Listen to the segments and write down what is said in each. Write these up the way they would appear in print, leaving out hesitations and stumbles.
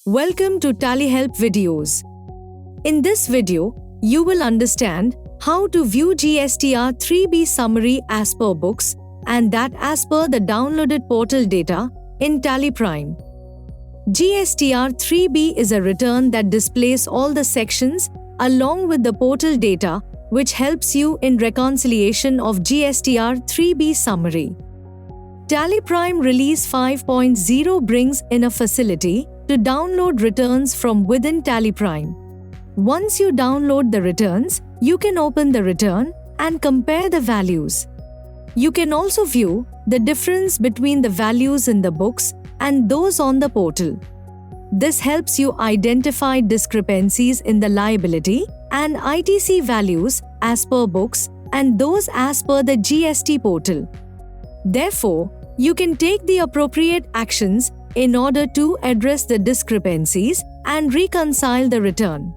Welcome to TallyHelp videos. In this video, you will understand how to view GSTR 3B summary as per books and that as per the downloaded portal data in Tally Prime. GSTR 3B is a return that displays all the sections along with the portal data, which helps you in reconciliation of GSTR 3B summary. Tally Prime Release 5.0 brings in a facility to download returns from within Tally Prime. Once you download the returns, you can open the return and compare the values. You can also view the difference between the values in the books and those on the portal. This helps you identify discrepancies in the liability and ITC values as per books and those as per the GST portal. Therefore, you can take the appropriate actions in order to address the discrepancies and reconcile the return.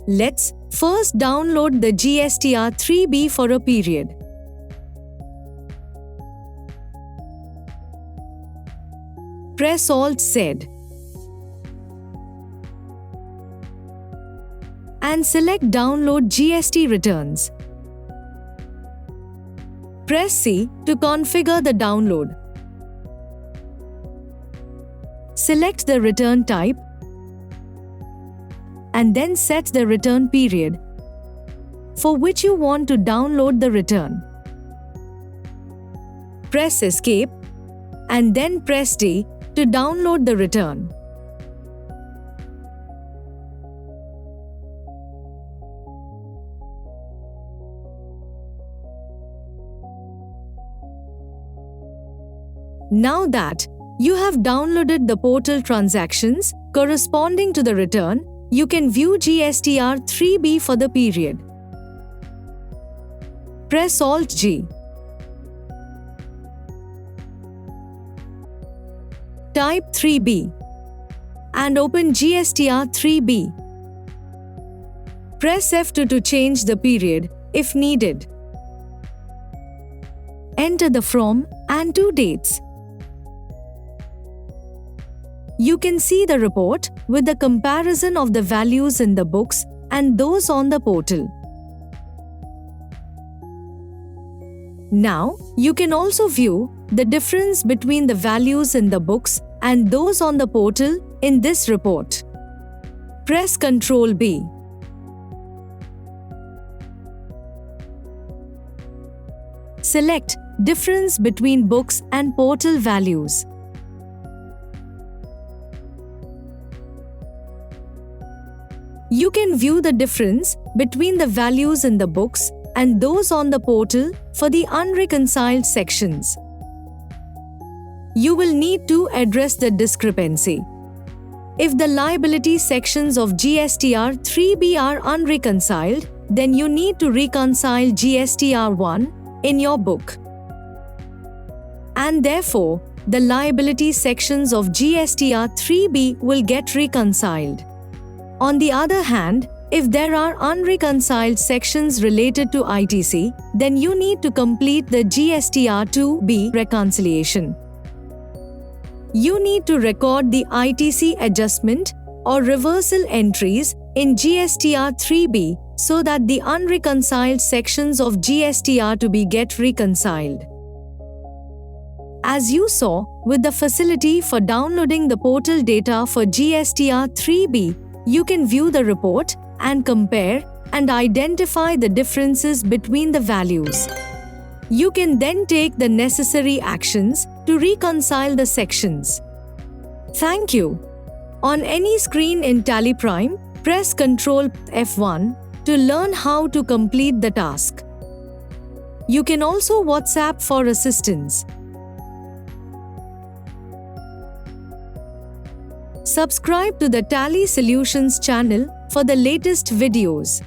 Let's first download the GSTR 3B for a period. Press Alt-Z and select Download GST Returns. Press C to configure the download. Select the return type and then set the return period for which you want to download the return. Press Escape and then press D to download the return. Now that you have downloaded the portal transactions corresponding to the return, you can view GSTR 3B for the period. Press Alt-G. Type 3B and open GSTR 3B. Press F2 to change the period if needed. Enter the from and to dates. You can see the report with the comparison of the values in the books and those on the portal. Now, you can also view the difference between the values in the books and those on the portal in this report. Press Ctrl B. Select Difference between books and portal values. You can view the difference between the values in the books and those on the portal for the unreconciled sections. You will need to address the discrepancy. If the liability sections of GSTR 3B are unreconciled, then you need to reconcile GSTR 1 in your book. And therefore, the liability sections of GSTR 3B will get reconciled. On the other hand, if there are unreconciled sections related to ITC, then you need to complete the GSTR 2B reconciliation. You need to record the ITC adjustment or reversal entries in GSTR 3B so that the unreconciled sections of GSTR 2B get reconciled. As you saw, with the facility for downloading the portal data for GSTR 3B, you can view the report and compare and identify the differences between the values. You can then take the necessary actions to reconcile the sections. Thank you. On any screen in Tally Prime, press Ctrl F1 to learn how to complete the task. You can also WhatsApp for assistance. Subscribe to the Tally Solutions channel for the latest videos.